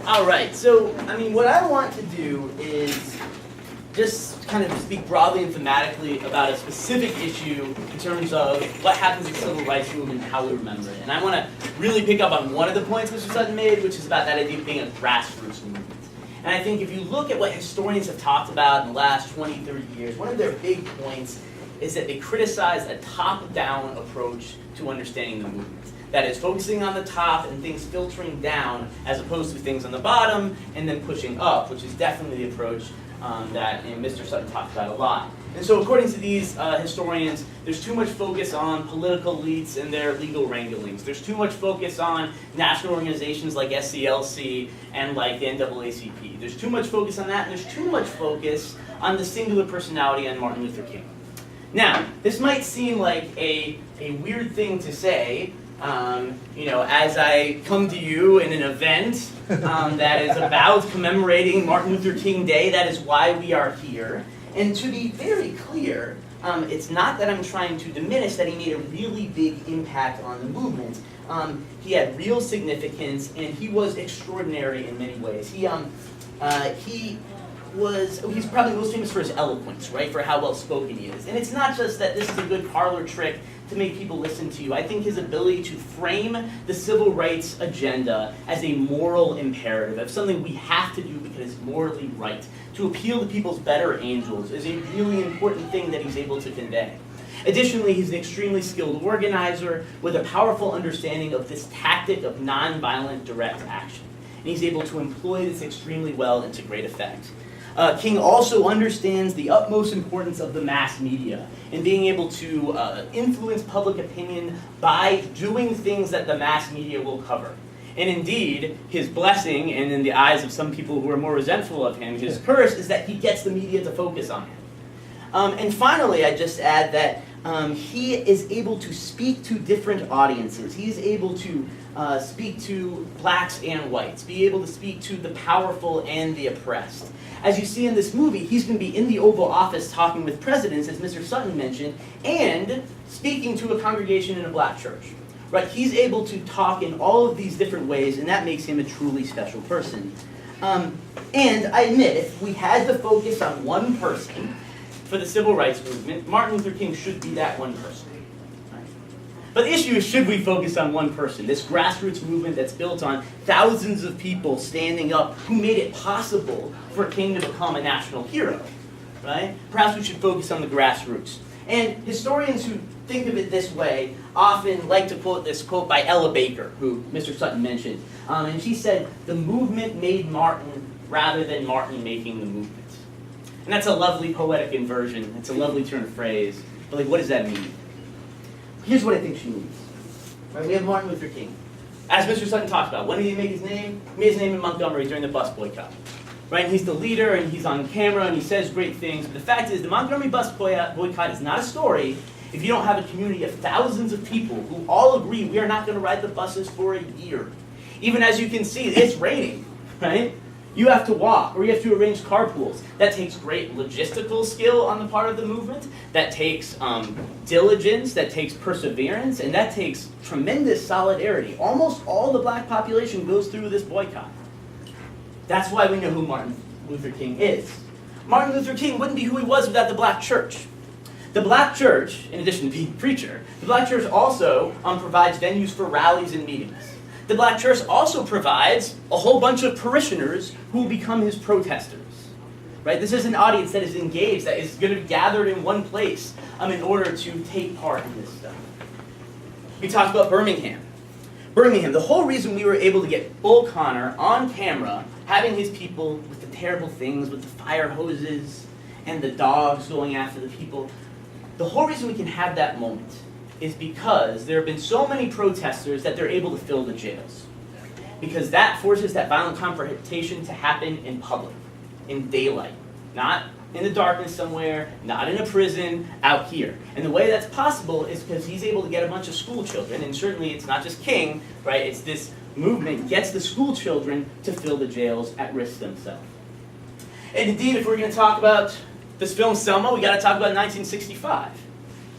All right, so, what I want to do is just kind of speak broadly and thematically about a specific issue in terms of what happens in the civil rights movement and how we remember it. And I want to really pick up on one of the points Mr. Sutton made, which is about that idea of being a grassroots movement. And I think if you look at what historians have talked about in the last 20, 30 years, one of their big points is that they criticize a top-down approach to understanding the movement. That is, focusing on the top and things filtering down as opposed to things on the bottom and then pushing up, which is definitely the approach that Mr. Sutton talked about a lot. And so according to these historians, there's too much focus on political elites and their legal wranglings. There's too much focus on national organizations like SCLC and like the NAACP. There's too much focus on that, and there's too much focus on the singular personality on Martin Luther King. Now, this might seem like a weird thing to say, as I come to you in an event that is about commemorating Martin Luther King Day. That is why we are here. And to be very clear, it's not that I'm trying to diminish that he made a really big impact on the movement. He had real significance, and he was extraordinary in many ways. He's probably most famous for his eloquence, right? For how well spoken he is. And it's not just that this is a good parlor trick to make people listen to you. I think his ability to frame the civil rights agenda as a moral imperative, as something we have to do because it's morally right, to appeal to people's better angels, is a really important thing that he's able to convey. Additionally, he's an extremely skilled organizer with a powerful understanding of this tactic of nonviolent direct action. And he's able to employ this extremely well and to great effect. King also understands the utmost importance of the mass media and being able to influence public opinion by doing things that the mass media will cover. And indeed, his blessing, and in the eyes of some people who are more resentful of him, his curse is that he gets the media to focus on him. And finally, I just add that he is able to speak to different audiences. He is able to speak to blacks and whites, be able to speak to the powerful and the oppressed. As you see in this movie, he's going to be in the Oval Office talking with presidents, as Mr. Sutton mentioned, and speaking to a congregation in a black church. Right? He's able to talk in all of these different ways, and that makes him a truly special person. And I admit, if we had to focus on one person for the civil rights movement, Martin Luther King should be that one person. But the issue is, should we focus on one person? This grassroots movement that's built on thousands of people standing up who made it possible for King to become a national hero, right? Perhaps we should focus on the grassroots. And historians who think of it this way often like to quote this quote by Ella Baker, who Mr. Sutton mentioned. And she said, "The movement made Martin rather than Martin making the movement." And that's a lovely poetic inversion. It's a lovely turn of phrase. But what does that mean? Here's what I think she means. Right, we have Martin Luther King. As Mr. Sutton talked about, when did he make his name? He made his name in Montgomery during the bus boycott. Right, and he's the leader, and he's on camera, and he says great things. But the fact is, the Montgomery bus boycott is not a story if you don't have a community of thousands of people who all agree we are not going to ride the buses for a year. Even as you can see, it's raining, right? You have to walk, or you have to arrange carpools. That takes great logistical skill on the part of the movement. That takes diligence, that takes perseverance, and that takes tremendous solidarity. Almost all the black population goes through this boycott. That's why we know who Martin Luther King is. Martin Luther King wouldn't be who he was without the black church. The black church, in addition to being a preacher, the black church also provides venues for rallies and meetings. The black church also provides a whole bunch of parishioners who will become his protesters. Right? This is an audience that is engaged, that is going to be gathered in one place in order to take part in this stuff. We talked about Birmingham. Birmingham, the whole reason we were able to get Bull Connor on camera, having his people with the terrible things, with the fire hoses and the dogs going after the people, the whole reason we can have that moment is because there have been so many protesters that they're able to fill the jails. Because that forces that violent confrontation to happen in public, in daylight, not in the darkness somewhere, not in a prison, out here. And the way that's possible is because he's able to get a bunch of school children, and certainly it's not just King, right? It's this movement gets the school children to fill the jails at risk themselves. And indeed, if we're going to talk about this film Selma, we got to talk about 1965,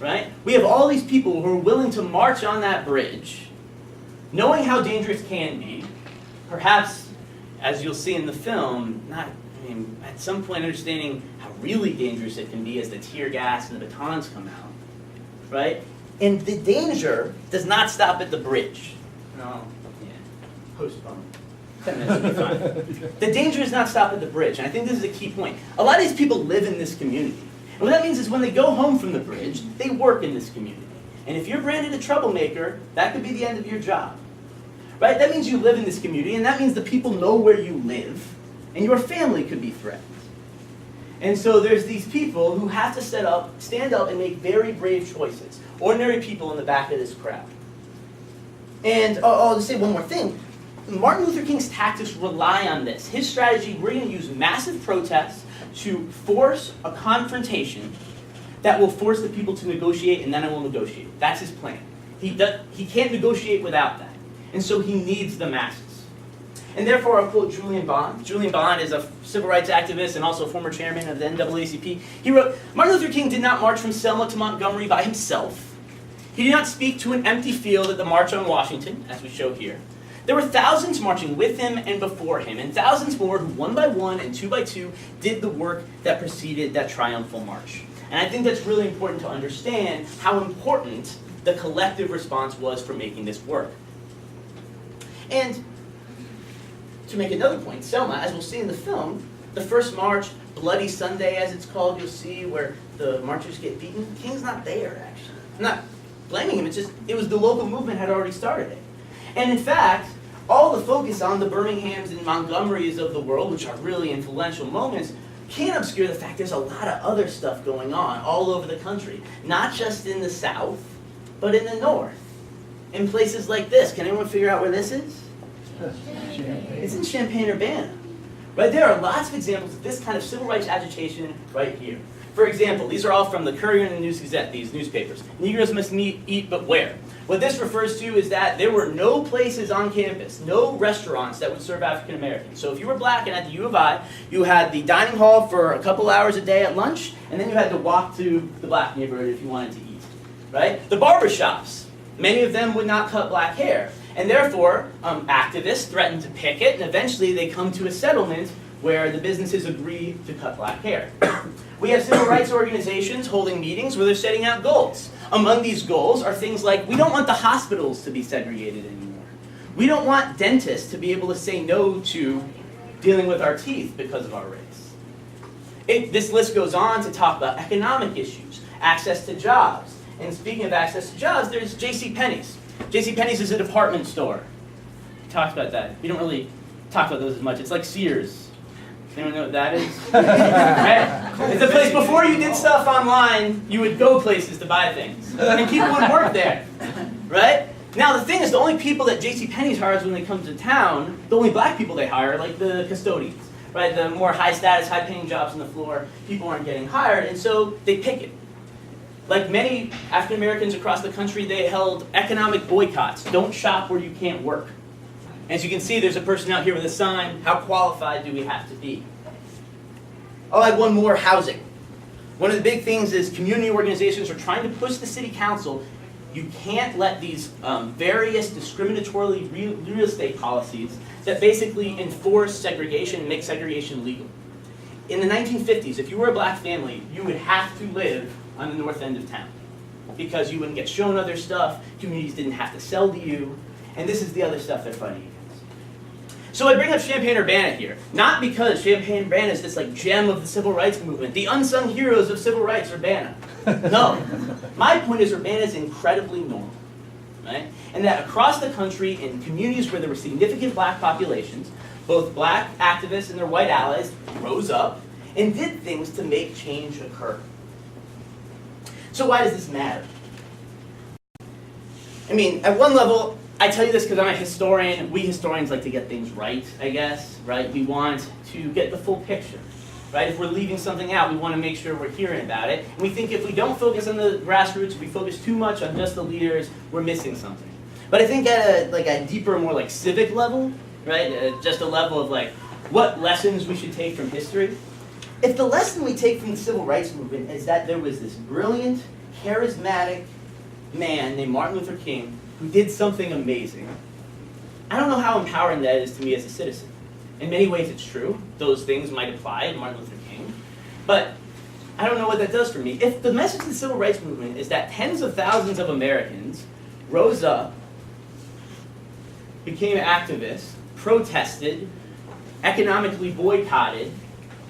right? We have all these people who are willing to march on that bridge, knowing how dangerous it can be, perhaps as you'll see in the film, at some point understanding how really dangerous it can be as the tear gas and the batons come out, right? And the danger does not stop at the bridge. No, yeah, postpone. 10 minutes will be fine. The danger does not stop at the bridge, and I think this is a key point. A lot of these people live in this community. And what that means is when they go home from the bridge, they work in this community. And if you're branded a troublemaker, that could be the end of your job. Right? That means you live in this community, and that means the people know where you live, and your family could be threatened. And so there's these people who have to stand up and make very brave choices. Ordinary people in the back of this crowd. And I'll just say one more thing. Martin Luther King's tactics rely on this. His strategy, we're going to use massive protests to force a confrontation that will force the people to negotiate, and then I will negotiate. That's his plan. He can't negotiate without that. And so he needs the masses. And therefore, I'll quote Julian Bond. Julian Bond is a civil rights activist and also former chairman of the NAACP. He wrote, Martin Luther King did not march from Selma to Montgomery by himself. He did not speak to an empty field at the March on Washington, as we show here. There were thousands marching with him and before him, and thousands more who one by one and two by two did the work that preceded that triumphal march. And I think that's really important to understand how important the collective response was for making this work. And to make another point, Selma, as we'll see in the film, the first march, Bloody Sunday as it's called, you'll see where the marchers get beaten. King's not there, actually. I'm not blaming him, it was the local movement had already started it. And in fact, all the focus on the Birminghams and Montgomerys of the world, which are really influential moments, can't obscure the fact there's a lot of other stuff going on all over the country. Not just in the South, but in the North. In places like this. Can anyone figure out where this is? It's in Champaign-Urbana. Right? There are lots of examples of this kind of civil rights agitation right here. For example, these are all from the Courier and the News-Gazette, these newspapers. Negroes must eat but where? What this refers to is that there were no places on campus, no restaurants that would serve African Americans. So if you were black and at the U of I, you had the dining hall for a couple hours a day at lunch, and then you had to walk to the black neighborhood if you wanted to eat. Right? The barber shops, many of them would not cut black hair. And therefore, activists threatened to picket, and eventually they come to a settlement where the businesses agree to cut black hair. We have civil rights organizations holding meetings where they're setting out goals. Among these goals are things like, we don't want the hospitals to be segregated anymore. We don't want dentists to be able to say no to dealing with our teeth because of our race. This list goes on to talk about economic issues, access to jobs. And speaking of access to jobs, there's JCPenney's. JCPenney's is a department store. We talked about that. We don't really talk about those as much. It's like Sears. Anyone know what that is? Right? It's a place before you did stuff online, you would go places to buy things. And people would work there. Right? Now the thing is, the only people that JCPenney's hires when they come to town, the only black people they hire are like the custodians. Right? The more high status, high paying jobs on the floor, people aren't getting hired, and so they picket. Like many African Americans across the country, they held economic boycotts. Don't shop where you can't work. As you can see, there's a person out here with a sign. How qualified do we have to be? I'll add one more, housing. One of the big things is community organizations are trying to push the city council. You can't let these various discriminatory real estate policies that basically enforce segregation and make segregation legal. In the 1950s, if you were a black family, you would have to live on the north end of town because you wouldn't get shown other stuff, communities didn't have to sell to you, and this is the other stuff they're fighting against. So I bring up Champaign-Urbana here, not because Champaign-Urbana is this like gem of the civil rights movement, the unsung heroes of civil rights, Urbana. No. My point is Urbana is incredibly normal, right? And that across the country, in communities where there were significant black populations, both black activists and their white allies rose up and did things to make change occur. So why does this matter? I mean, at one level, I tell you this because I'm a historian. We historians like to get things right, I guess, right? We want to get the full picture, right? If we're leaving something out, we want to make sure we're hearing about it. And we think if we don't focus on the grassroots, if we focus too much on just the leaders, we're missing something. But I think at a deeper, more like civic level, right? Just a level of like what lessons we should take from history. If the lesson we take from the civil rights movement is that there was this brilliant, charismatic man named Martin Luther King who did something amazing, I don't know how empowering that is to me as a citizen. In many ways it's true. Those things might apply to Martin Luther King. But I don't know what that does for me. If the message of the civil rights movement is that tens of thousands of Americans rose up, became activists, protested, economically boycotted,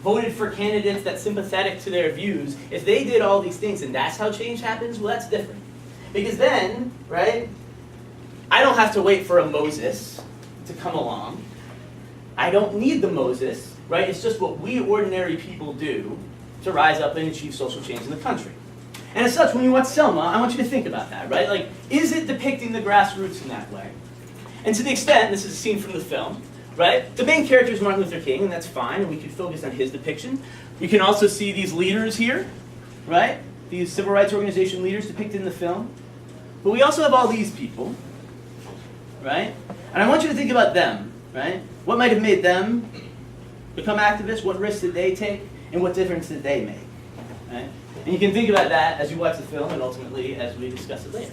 voted for candidates that's sympathetic to their views, if they did all these things and that's how change happens, well, that's different. Because then, right, I don't have to wait for a Moses to come along. I don't need the Moses, right? It's just what we ordinary people do to rise up and achieve social change in the country. And as such, when you watch Selma, I want you to think about that, right? Like, is it depicting the grassroots in that way? And to the extent, this is a scene from the film, right? The main character is Martin Luther King, and that's fine, and we can focus on his depiction. You can also see these leaders here, right? These civil rights organization leaders depicted in the film. But we also have all these people, right? And I want you to think about them, right? What might have made them become activists? What risks did they take? And what difference did they make, right? And you can think about that as you watch the film and ultimately as we discuss it later.